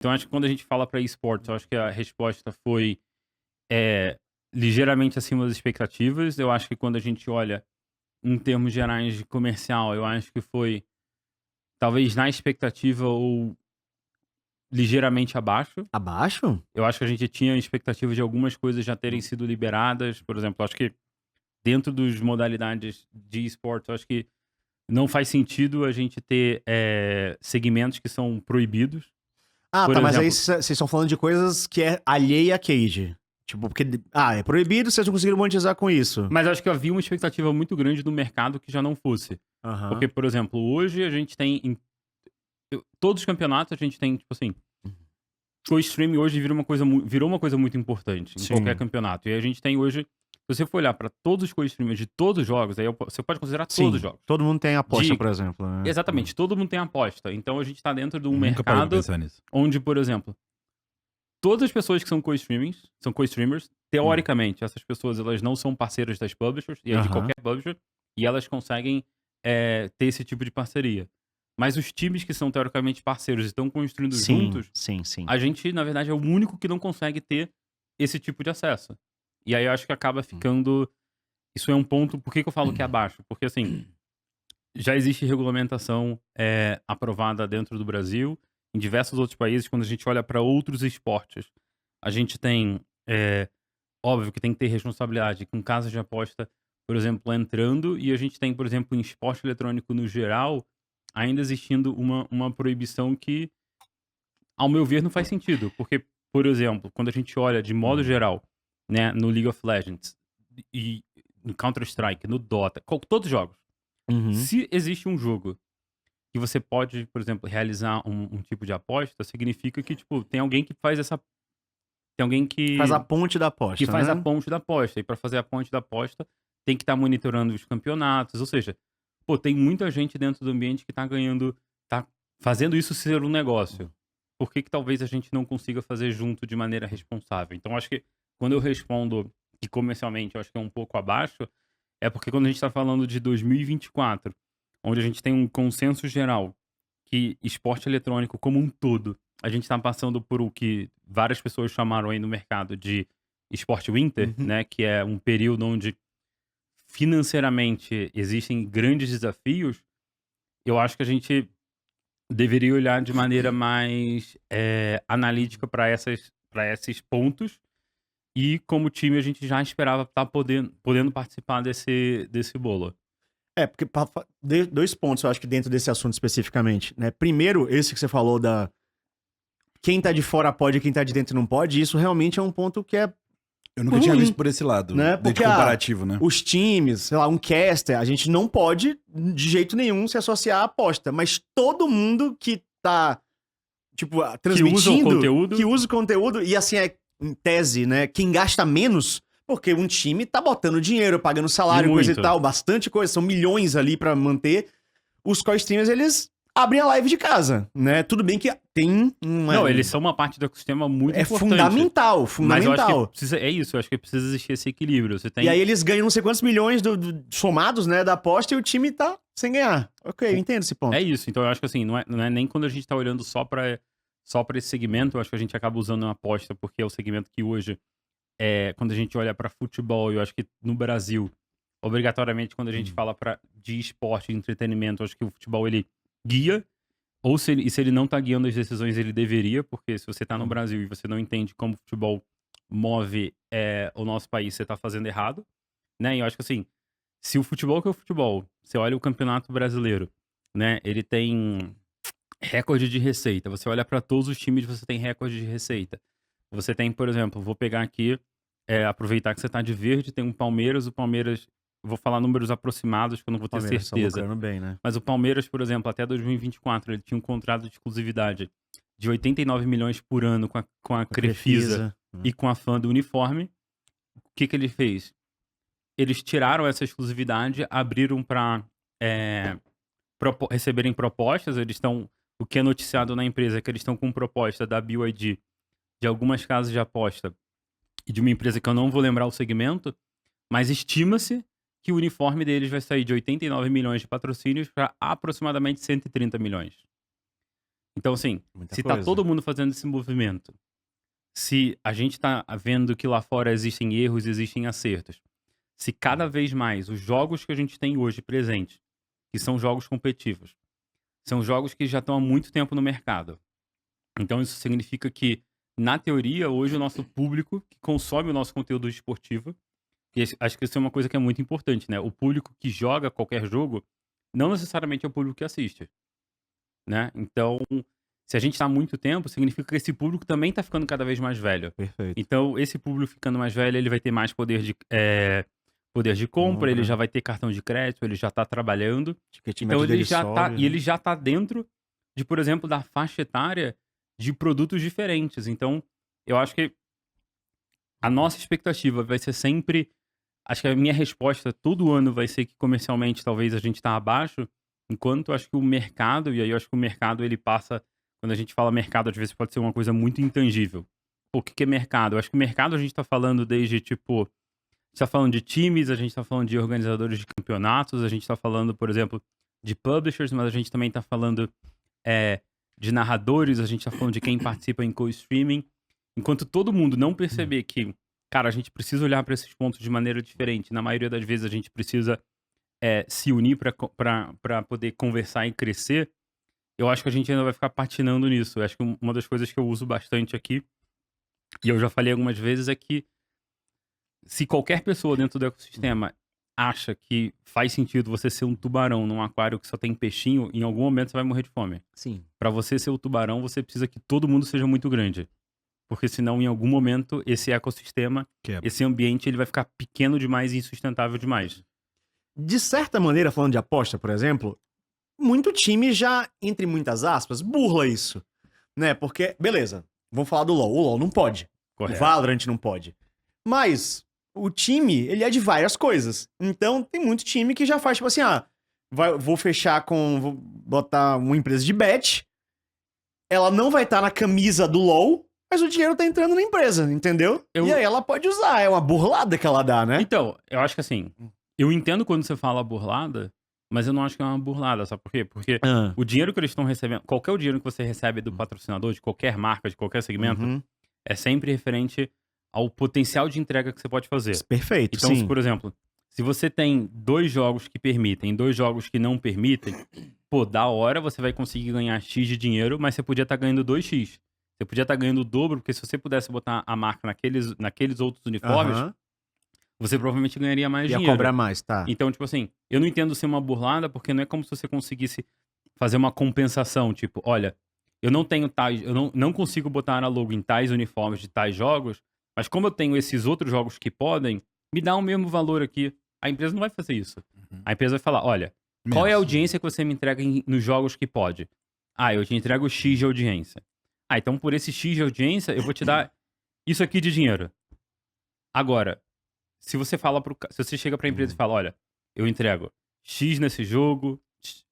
Então, acho que quando a gente fala para esportes, eu acho que a resposta foi é, ligeiramente acima das expectativas. Eu acho que quando a gente olha em termos gerais de comercial, eu acho que foi talvez na expectativa ou ligeiramente abaixo. Abaixo? Eu acho que a gente tinha expectativa de algumas coisas já terem sido liberadas. Por exemplo, acho que dentro das modalidades de esportes, eu acho que não faz sentido a gente ter segmentos que são proibidos. Ah, Por tá, mas aí exemplo, vocês estão falando de coisas que é alheia a Cage. Tipo, porque. Ah, é proibido, vocês não conseguiram monetizar com isso. mas acho que havia uma expectativa muito grande do mercado que já não fosse. Porque, Aham. por exemplo, hoje a gente tem, todos os campeonatos, a gente tem, tipo assim, co-streaming hoje virou uma coisa muito importante em qualquer Sim. campeonato. E a gente tem hoje, se você for olhar para todos os co-streamers de todos os jogos, aí você pode considerar todos os Sim. jogos. Todo mundo tem aposta, De, por exemplo, né? exatamente, todo mundo tem aposta. Então a gente está dentro de um Nunca parei pra mercado pensar nisso. onde, por exemplo, todas as pessoas que são co-streamers, teoricamente, essas pessoas elas não são parceiras das publishers, e aí de Aham. qualquer publisher, e elas conseguem ter esse tipo de parceria. Mas os times que são teoricamente parceiros e estão construindo Sim, juntos, sim, sim. a gente, na verdade, é o único que não consegue ter esse tipo de acesso. E aí eu acho que acaba ficando. Isso é um ponto. Por que eu falo que é abaixo? Porque, assim, já existe regulamentação aprovada dentro do Brasil, em diversos outros países. Quando a gente olha para outros esportes, a gente tem. Óbvio que tem que ter responsabilidade com casas de aposta, por exemplo, entrando, e a gente tem, por exemplo, em esporte eletrônico no geral, ainda existindo uma proibição que, ao meu ver, não faz sentido. Porque, por exemplo, quando a gente olha de modo geral, né, no League of Legends, e no Counter-Strike, no Dota, todos os jogos, Uhum. se existe um jogo que você pode, por exemplo, realizar um tipo de aposta, significa que, tipo, tem alguém que faz essa. Tem alguém Faz a que ponte da que aposta, faz a né? ponte da aposta. E para fazer a ponte da aposta, tem que estar monitorando os campeonatos. Ou seja, pô, tem muita gente dentro do ambiente que tá ganhando, tá fazendo isso ser um negócio. Por que talvez a gente não consiga fazer junto de maneira responsável? Então, acho que quando eu respondo que comercialmente eu acho que é um pouco abaixo, é porque quando a gente está falando de 2024, onde a gente tem um consenso geral que esporte eletrônico como um todo, a gente está passando por o que várias pessoas chamaram aí no mercado de esporte winter, Uhum. né? Que é um período onde financeiramente existem grandes desafios. Eu acho que a gente deveria olhar de maneira mais analítica para esses pontos. E como time a gente já esperava estar podendo participar desse bolo. É, porque dois pontos eu acho que dentro desse assunto especificamente, né? Primeiro, esse que você falou da quem tá de fora pode e quem tá de dentro não pode, isso realmente é um ponto que é Eu nunca tinha ruim, visto por esse lado, né? de Porque comparativo, né? os times, sei lá, um caster, a gente não pode de jeito nenhum se associar à aposta, mas todo mundo que tá, tipo, transmitindo, que usa o conteúdo, e assim é, em tese, né, quem gasta menos, porque um time tá botando dinheiro, pagando E salário, coisa e muito. tal, bastante coisa, são milhões ali pra manter. Os core-streamers, eles abrem a live de casa, né? Tudo bem que tem Não, eles são uma parte do ecossistema muito é importante. fundamental, Mas eu acho que fundamental. é isso, eu acho que precisa existir esse equilíbrio. Você tem E aí eles ganham não sei quantos milhões somados, né, da aposta, e o time tá sem ganhar. Ok, eu entendo esse ponto. É isso, então eu acho que assim, não é nem quando a gente tá olhando só pra esse segmento, eu acho que a gente acaba usando uma aposta, porque é o segmento que hoje, quando a gente olha pra futebol, eu acho que no Brasil, obrigatoriamente, quando a gente fala de esporte, de entretenimento, eu acho que o futebol ele guia, ou se ele não tá guiando as decisões, ele deveria, porque se você tá no Brasil e você não entende como o futebol move o nosso país, você tá fazendo errado, né? E eu acho que assim, se o futebol que é o futebol, você olha o Campeonato Brasileiro, né? Ele tem recorde de receita. Você olha para todos os times, você tem recorde de receita. Você tem, por exemplo, vou pegar aqui, aproveitar que você tá de verde, tem um Palmeiras, o Palmeiras, vou falar números aproximados que eu não vou ter Palmeiras tá certeza. lucrando bem, né? Mas o Palmeiras, por exemplo, até 2024, ele tinha um contrato de exclusividade de 89 milhões por ano com a Crefisa e com a fã do uniforme. O que ele fez? Eles tiraram essa exclusividade, abriram para receberem propostas. Eles estão, o que é noticiado na empresa é que eles estão com proposta da BYD, de algumas casas de aposta e de uma empresa que eu não vou lembrar o segmento, mas estima-se que o uniforme deles vai sair de 89 milhões de patrocínios para aproximadamente 130 milhões. Então, assim, Muita se tá coisa. todo mundo fazendo esse movimento, se a gente tá vendo que lá fora existem erros, existem acertos, se cada vez mais os jogos que a gente tem hoje presentes, que são jogos competitivos, são jogos que já estão há muito tempo no mercado. Então isso significa que, na teoria, hoje o nosso público que consome o nosso conteúdo esportivo, e acho que isso é uma coisa que é muito importante, né? O público que joga qualquer jogo não necessariamente é o público que assiste, né? Então, se a gente está há muito tempo, significa que esse público também está ficando cada vez mais velho. Perfeito. Então, esse público ficando mais velho, ele vai ter mais poder de compra, ele já vai ter cartão de crédito, ele já está trabalhando. Então, ele já tá dentro de, por exemplo, da faixa etária de produtos diferentes. Então, eu acho que a nossa expectativa vai ser sempre... Acho que a minha resposta todo ano vai ser que comercialmente talvez a gente tá abaixo, enquanto acho que o mercado, e aí eu acho que o mercado ele passa... Quando a gente fala mercado, às vezes pode ser uma coisa muito intangível. Pô, o que é mercado? Eu acho que o mercado a gente tá falando desde, tipo... A gente tá falando de times, a gente tá falando de organizadores de campeonatos, a gente tá falando, por exemplo, de publishers, mas a gente também tá falando de narradores, a gente tá falando de quem participa em co-streaming. Enquanto todo mundo não perceber que, cara, a gente precisa olhar para esses pontos de maneira diferente. Na maioria das vezes a gente precisa se unir para poder conversar e crescer. Eu acho que a gente ainda vai ficar patinando nisso. Eu acho que uma das coisas que eu uso bastante aqui, e eu já falei algumas vezes, é que se qualquer pessoa dentro do ecossistema acha que faz sentido você ser um tubarão num aquário que só tem peixinho, em algum momento você vai morrer de fome. Sim. Para você ser o tubarão, você precisa que todo mundo seja muito grande. Porque senão, em algum momento, esse ecossistema, esse ambiente, ele vai ficar pequeno demais e insustentável demais. De certa maneira, falando de aposta, por exemplo, muito time já, entre muitas aspas, burla isso. Né? Porque, beleza, vamos falar do LoL. O LoL não pode. Correto. O Valorant não pode. Mas o time, ele é de várias coisas. Então, tem muito time que já faz, tipo assim, vou fechar vou botar uma empresa de bet, ela não vai estar na camisa do LoL, mas o dinheiro tá entrando na empresa, entendeu? E aí ela pode usar, é uma burlada que ela dá, né? Então, eu acho que assim, eu entendo quando você fala burlada, mas eu não acho que é uma burlada, sabe por quê? Porque o dinheiro que eles estão recebendo, qualquer dinheiro que você recebe do patrocinador, de qualquer marca, de qualquer segmento, é sempre referente ao potencial de entrega que você pode fazer. Perfeito, então, sim. Por exemplo, se você tem 2 jogos que permitem, 2 jogos que não permitem, pô, da hora você vai conseguir ganhar X de dinheiro, mas você podia estar ganhando 2X. Você podia estar ganhando o dobro, porque se você pudesse botar a marca naqueles outros uniformes, você provavelmente ganharia mais dinheiro. Ia cobrar mais, tá. Então, tipo assim, eu não entendo ser uma burlada, porque não é como se você conseguisse fazer uma compensação, tipo, olha, eu não tenho tais, eu não consigo botar a logo em tais uniformes de tais jogos, mas como eu tenho esses outros jogos que podem, me dá o mesmo valor aqui. A empresa não vai fazer isso. A empresa vai falar, olha, qual é a audiência que você me entrega nos jogos que pode? Eu te entrego X de audiência. Então por esse X de audiência, eu vou te dar isso aqui de dinheiro. Agora, se você chega pra empresa e fala, olha, eu entrego X nesse jogo,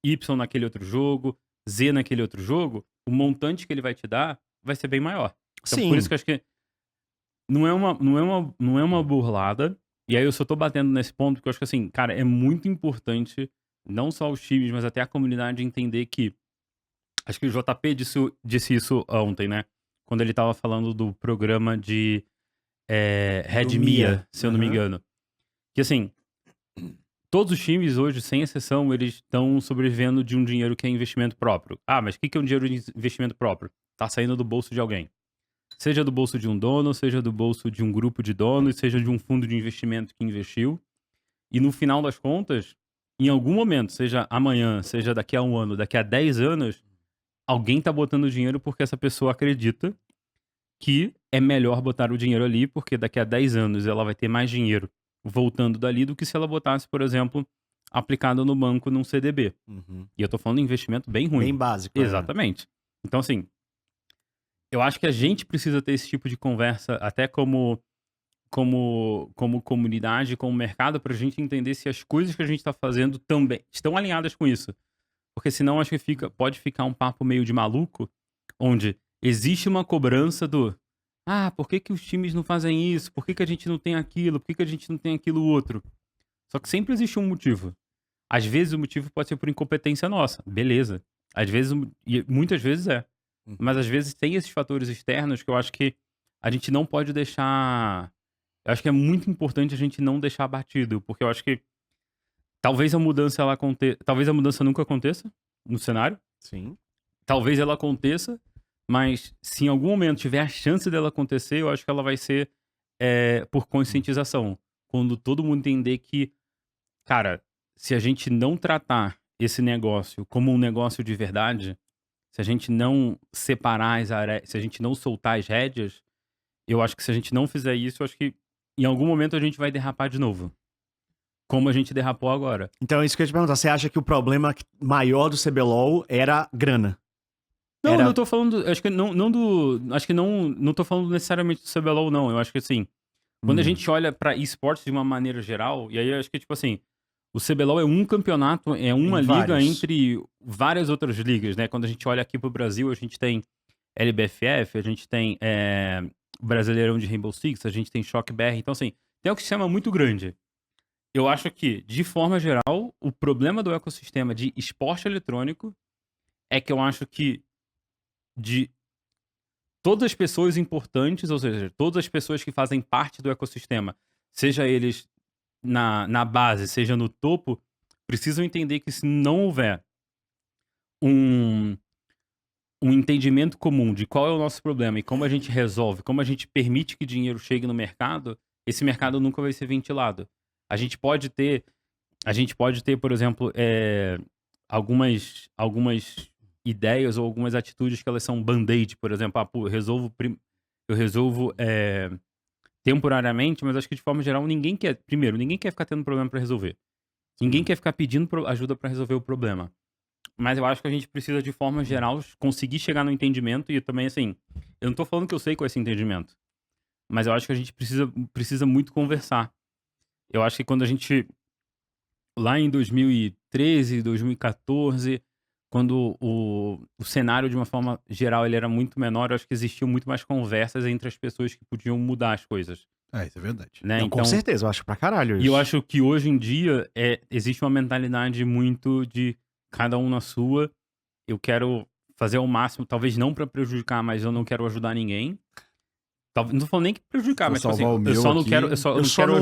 Y naquele outro jogo, Z naquele outro jogo, o montante que ele vai te dar vai ser bem maior. Então, Sim. por isso que eu acho que não é uma burlada. E aí eu só tô batendo nesse ponto porque eu acho que assim, cara, é muito importante, não só os times, mas até a comunidade entender que, acho que o JP disse isso ontem, né? Quando ele tava falando do programa de Red Mia, se eu não me engano. Que assim, todos os times hoje, sem exceção, eles estão sobrevivendo de um dinheiro que é investimento próprio. Mas o que é um dinheiro de investimento próprio? Tá saindo do bolso de alguém. Seja do bolso de um dono, seja do bolso de um grupo de donos, seja de um fundo de investimento que investiu. E no final das contas, em algum momento, seja amanhã, seja daqui a 1 ano, daqui a 10 anos, alguém tá botando dinheiro porque essa pessoa acredita que é melhor botar o dinheiro ali, porque daqui a 10 anos ela vai ter mais dinheiro voltando dali do que se ela botasse, por exemplo, aplicado no banco num CDB. E eu tô falando de investimento bem ruim. Bem básico. Exatamente. Então, assim, eu acho que a gente precisa ter esse tipo de conversa, até como comunidade, como mercado, pra gente entender se as coisas que a gente tá fazendo também estão alinhadas com isso. Porque senão acho que pode ficar um papo meio de maluco, onde existe uma cobrança do por que os times não fazem isso? Por que a gente não tem aquilo? Por que a gente não tem aquilo outro? Só que sempre existe um motivo. Às vezes o motivo pode ser por incompetência nossa. Beleza. Às vezes, e muitas vezes é. Mas às vezes tem esses fatores externos que eu acho que a gente não pode deixar... Eu acho que é muito importante a gente não deixar batido, porque eu acho que talvez a mudança talvez a mudança nunca aconteça no cenário. Sim. Talvez ela aconteça, mas se em algum momento tiver a chance dela acontecer, eu acho que ela vai ser por conscientização. Quando todo mundo entender que, cara, se a gente não tratar esse negócio como um negócio de verdade, se a gente não separar se a gente não soltar as rédeas, eu acho que se a gente não fizer isso, eu acho que em algum momento a gente vai derrapar de novo. Como a gente derrapou agora. Então, é isso que eu ia te perguntar. Você acha que o problema maior do CBLOL era grana? Não, eu tô falando... Acho que não tô falando necessariamente do CBLOL, não. Eu acho que, assim, quando a gente olha pra esportes de uma maneira geral, e aí eu acho que, tipo assim, o CBLOL é um campeonato, é uma liga entre várias outras ligas, né? Quando a gente olha aqui pro Brasil, a gente tem LBFF, a gente tem Brasileirão de Rainbow Six, a gente tem Choque BR. Então, assim, tem um sistema muito grande. Eu acho que, de forma geral, o problema do ecossistema de esporte eletrônico é que eu acho que de todas as pessoas importantes, ou seja, todas as pessoas que fazem parte do ecossistema, seja eles na base, seja no topo, precisam entender que se não houver um entendimento comum de qual é o nosso problema e como a gente resolve, como a gente permite que dinheiro chegue no mercado, esse mercado nunca vai ser ventilado. A gente pode ter, por exemplo, algumas ideias ou algumas atitudes que elas são band-aid, por exemplo. Eu resolvo temporariamente, mas acho que de forma geral ninguém quer ficar tendo problema para resolver. Ninguém quer ficar pedindo ajuda para resolver o problema. Mas eu acho que a gente precisa, de forma geral, conseguir chegar no entendimento e também, assim, eu não tô falando que eu sei qual é esse entendimento, mas eu acho que a gente precisa muito conversar. Eu acho que quando a gente, lá em 2013, 2014, quando o cenário, de uma forma geral, ele era muito menor, eu acho que existiam muito mais conversas entre as pessoas que podiam mudar as coisas. Isso é verdade. Né? Não, então, com certeza, eu acho pra caralho isso. E eu acho que hoje em dia existe uma mentalidade muito de cada um na sua. Eu quero fazer o máximo, talvez não pra prejudicar, mas eu não quero ajudar ninguém. Não tô falando nem que prejudicar, mas tipo assim, eu só não quero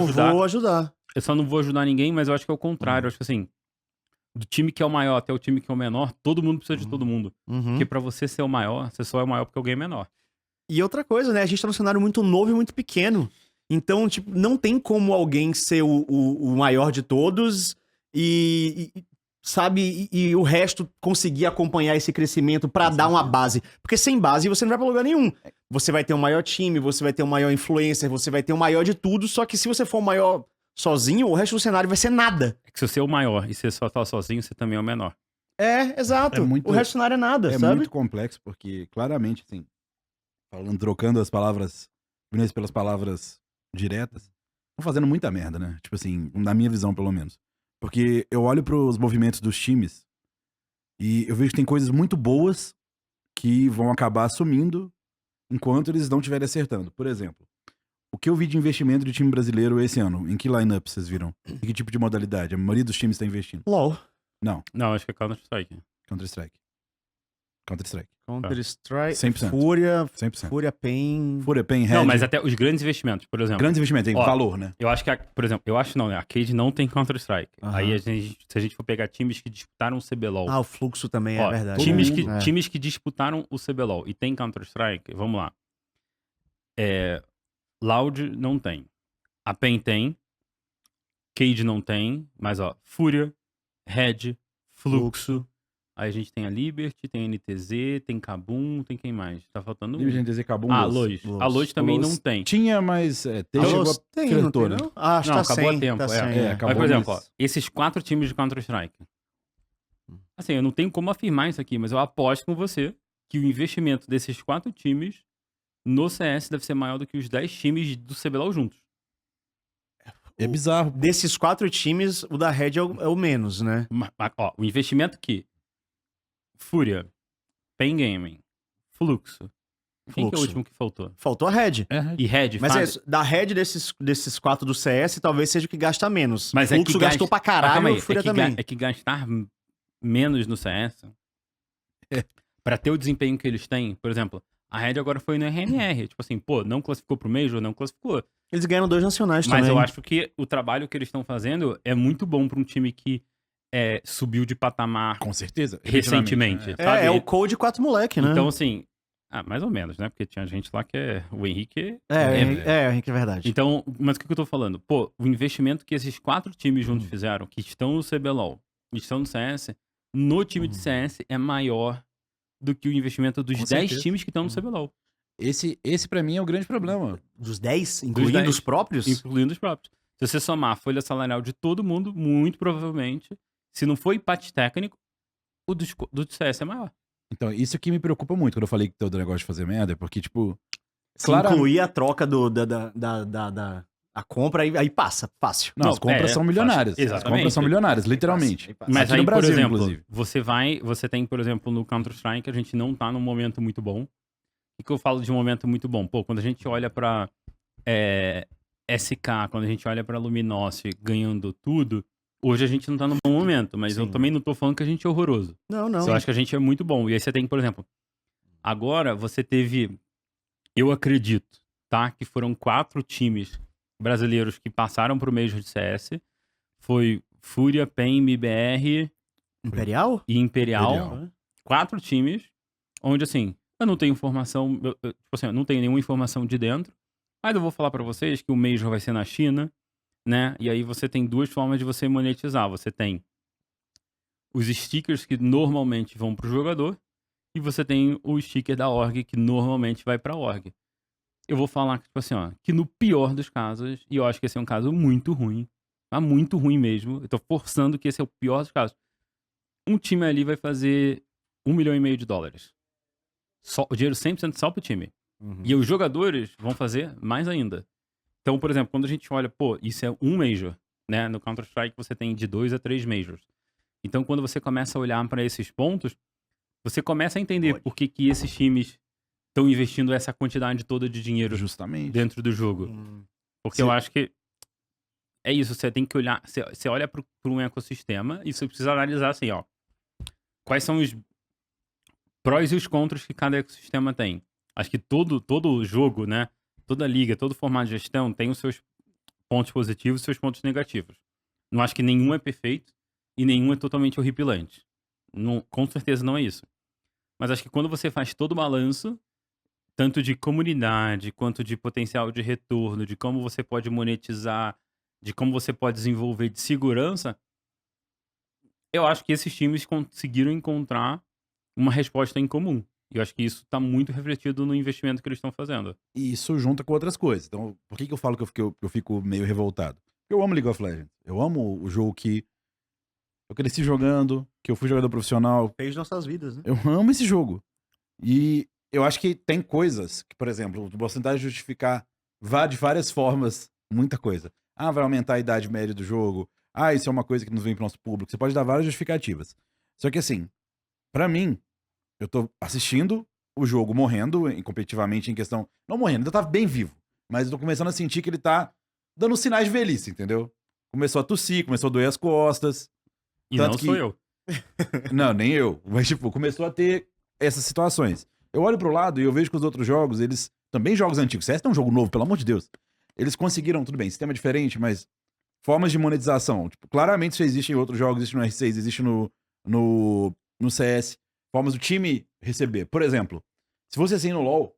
vou ajudar. Eu só não vou ajudar ninguém, mas eu acho que é o contrário. Eu acho que assim, do time que é o maior até o time que é o menor, todo mundo precisa de todo mundo. Porque pra você ser o maior, você só é o maior porque alguém é menor. E outra coisa, né? A gente tá num cenário muito novo e muito pequeno. Então, tipo, não tem como alguém ser o maior de todos sabe, e o resto conseguir acompanhar esse crescimento pra dar uma base. Porque sem base você não vai pra lugar nenhum. Você vai ter o maior time, você vai ter o maior influencer, você vai ter o maior de tudo, só que se você for o maior sozinho, o resto do cenário vai ser nada. É que se você é o maior e você só tá sozinho, você também é o menor. Exato. O resto do cenário é nada, sabe? É muito complexo, porque claramente, assim, trocando as palavras, pelas palavras diretas, estão fazendo muita merda, né? Tipo assim, na minha visão, pelo menos. Porque eu olho pros movimentos dos times e eu vejo que tem coisas muito boas que vão acabar sumindo enquanto eles não estiverem acertando. Por exemplo, o que eu vi de investimento de time brasileiro esse ano? Em que line-up vocês viram? Em que tipo de modalidade? A maioria dos times está investindo. LOL. Não, acho que é Counter-Strike. Counter-Strike. 100%. Fúria, PEN... Red. Não, mas até os grandes investimentos, por exemplo. Grandes investimentos, valor, né? Eu acho que, por exemplo, a Arcade não tem Counter-Strike. Aí, se a gente for pegar times que disputaram o CBLOL... o Fluxo também é verdade. Times que disputaram o CBLOL e tem Counter-Strike, vamos lá. Loud não tem. A PEN tem. Cade não tem. Mas, Fúria, Red, Fluxo... Aí a gente tem a Liberty, tem a NTZ, tem Kabum, tem quem mais? Tá faltando Liberty, NTZ, Kabum, Lois. A Lois também não tem. Tinha, mas tem, não tem, não? Acho que acabou a tempo. Mas, por exemplo, esses 4 times de Counter-Strike. Assim, eu não tenho como afirmar isso aqui, mas eu aposto com você que o investimento desses 4 times no CS deve ser maior do que os 10 times do CBLOL juntos. É bizarro. Desses 4 times, o da Red é o menos, né? O investimento que Fúria, PEN Gaming, Fluxo. Quem que é o último que faltou? Faltou a Red. E Red. Mas da Red desses 4 do CS, talvez seja o que gasta menos. Mas Fluxo gastou pra caralho, e Fúria também. É que gastar menos no CS... pra ter o desempenho que eles têm, por exemplo, a Red agora foi no RMR. Tipo assim, pô, não classificou pro Major, não classificou. Eles ganharam 2 nacionais Mas também. eu acho que o trabalho que eles estão fazendo é muito bom pra um time que subiu de patamar Com certeza. recentemente. Sabe? É o Code 4 moleque, né? Então, assim, mais ou menos, né? Porque tinha gente lá que o Henrique. o Henrique é verdade. Então, mas o que eu tô falando? Pô, o investimento que esses 4 times juntos fizeram, que estão no CBLOL, estão no CS, no time de CS é maior do que o investimento dos 10 times que estão no CBLOL. Esse pra mim é o grande problema. Dos 10? Incluindo os próprios? Incluindo os próprios. Se você somar a folha salarial de todo mundo, muito provavelmente, se não for empate técnico, o do CS é maior. Então, isso que me preocupa muito quando eu falei que todo negócio de fazer merda, porque, tipo... Se incluir a troca a compra, aí passa, fácil. Não, as compras são milionárias. Fácil. Exatamente. As compras são milionárias, literalmente. Passa. Mas aqui aí, no Brasil, por exemplo, inclusive. você tem, por exemplo, no Counter-Strike, a gente não tá num momento muito bom. O que eu falo de um momento muito bom? Pô, quando a gente olha pra SK, quando a gente olha pra Luminosity ganhando tudo, hoje a gente não tá num bom momento, mas Sim. eu também não tô falando que a gente é horroroso. Não. Eu acho que a gente é muito bom. E aí você tem, por exemplo, agora você teve, eu acredito, tá? Que foram 4 times brasileiros que passaram pro Major de CS. Foi Fúria, PEN, MBR Imperial? e Imperial. 4 times, onde assim, eu não tenho informação, tipo assim, eu não tenho nenhuma informação de dentro, mas eu vou falar pra vocês que o Major vai ser na China, né? E aí você tem 2 formas de você monetizar. Você tem os stickers que normalmente vão pro jogador e você tem o sticker da org que normalmente vai pra org. Eu vou falar, tipo assim, ó, que no pior dos casos, e eu acho que esse é um caso muito ruim, tá muito ruim mesmo, eu tô forçando que esse é o pior dos casos. Um time ali vai fazer $1,5 milhão. O dinheiro 100% só pro time. E os jogadores vão fazer mais ainda. Então, por exemplo, quando a gente olha, pô, isso é um Major, né? No Counter-Strike você tem de 2 a 3 Majors. Então, quando você começa a olhar pra esses pontos, você começa a entender por que esses times estão investindo essa quantidade toda de dinheiro justamente dentro do jogo. Porque eu acho que é isso, você tem que olhar, você olha para um ecossistema e você precisa analisar assim, ó, quais são os prós e os contras que cada ecossistema tem. Acho que todo jogo, né, toda liga, todo formato de gestão tem os seus pontos positivos e seus pontos negativos. Não acho que nenhum é perfeito e nenhum é totalmente horripilante. Não, com certeza não é isso. Mas acho que quando você faz todo o balanço, tanto de comunidade, quanto de potencial de retorno, de como você pode monetizar, de como você pode desenvolver de segurança, eu acho que esses times conseguiram encontrar uma resposta em comum. E eu acho que isso está muito refletido no investimento que eles estão fazendo. E isso junta com outras coisas. Então, por que eu falo que eu fico meio revoltado? Eu amo League of Legends. Eu amo o jogo que eu cresci jogando, que eu fui jogador profissional. Fez nossas vidas, né? Eu amo esse jogo. E eu acho que tem coisas que, por exemplo, você tentar justificar de várias formas muita coisa. Ah, vai aumentar a idade média do jogo. Ah, isso é uma coisa que nos vem pro nosso público. Você pode dar várias justificativas. Só que assim, pra mim, eu tô assistindo o jogo morrendo competitivamente em questão... Não morrendo, ainda tá bem vivo. Mas eu tô começando a sentir que ele tá dando sinais de velhice, entendeu? Começou a tossir, começou a doer as costas. E não sou eu. Não, nem eu. Mas, tipo, começou a ter essas situações. Eu olho pro lado e eu vejo que os outros jogos, eles... Também jogos antigos. CS é um jogo novo, pelo amor de Deus. Eles conseguiram, tudo bem, sistema diferente, mas... Formas de monetização. Tipo, claramente isso existe em outros jogos. Existe no R6, existe no CS. Formas do time receber. Por exemplo, se você assim no LoL,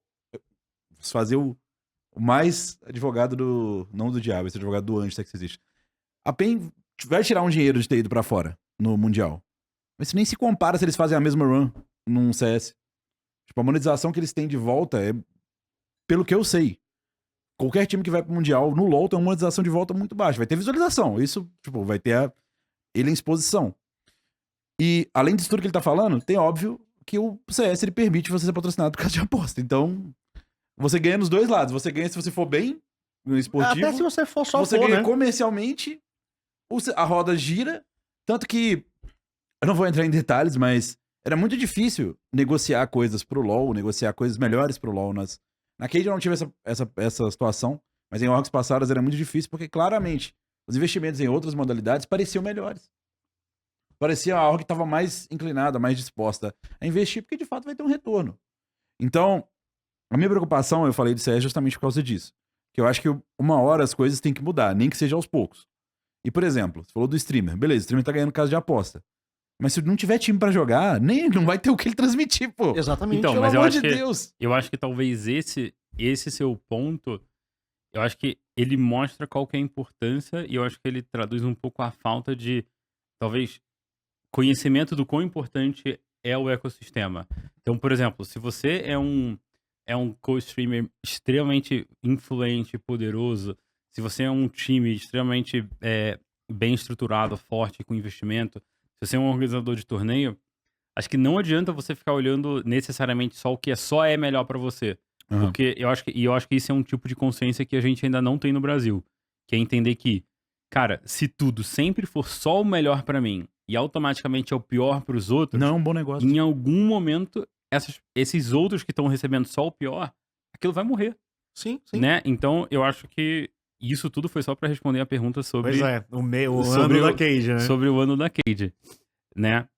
fazer o mais advogado do... Não do diabo, esse advogado do anjo, que existe. A PEN vai tirar um dinheiro de ter ido pra fora no Mundial. Mas isso nem se compara se eles fazem a mesma run num CS. Tipo, a monetização que eles têm de volta é... Pelo que eu sei. Qualquer time que vai pro Mundial, no LoL, tem uma monetização de volta muito baixa. Vai ter visualização. Isso, tipo, vai ter ele em exposição. E, além disso tudo que ele tá falando, tem óbvio que o CS, ele permite você ser patrocinado por causa de aposta. Então, você ganha nos dois lados. Você ganha se você for bem no esportivo. Até se você for só você ganha, né? Comercialmente, a roda gira. Tanto que, eu não vou entrar em detalhes, mas era muito difícil negociar coisas pro LoL, negociar coisas melhores pro LoL. Na Cade eu não tive essa situação, mas em orgs passadas era muito difícil, porque claramente os investimentos em outras modalidades pareciam melhores. parecia a org estava mais inclinada, mais disposta a investir, porque de fato vai ter um retorno. Então, a minha preocupação, eu falei disso, é justamente por causa disso. Que eu acho que uma hora as coisas têm que mudar, nem que seja aos poucos. E, por exemplo, você falou do streamer. Beleza, o streamer tá ganhando casa de aposta. Mas se não tiver time pra jogar, não vai ter o que ele transmitir, pô. Exatamente. Então, Pelo mas amor de Deus. Eu acho que talvez esse seu ponto, eu acho que ele mostra qual que é a importância e eu acho que ele traduz um pouco a falta de, talvez, conhecimento do quão importante é o ecossistema. Então, por exemplo, se você é um co-streamer extremamente influente, poderoso, se você é um time extremamente bem estruturado, forte, com investimento, se você é um organizador de torneio, acho que não adianta você ficar olhando necessariamente só o que só é melhor pra você. Uhum. Porque eu acho que isso é um tipo de consciência que a gente ainda não tem no Brasil. Que é entender que, cara, se tudo sempre for só o melhor pra mim e automaticamente é o pior pros outros, Não é um bom negócio. em algum momento, esses outros que estão recebendo só o pior, aquilo vai morrer. Sim, sim. Né? Então, eu acho que isso tudo foi só pra responder a pergunta sobre... Pois é, o ano da Cage, né? Sobre o ano da Cage, né?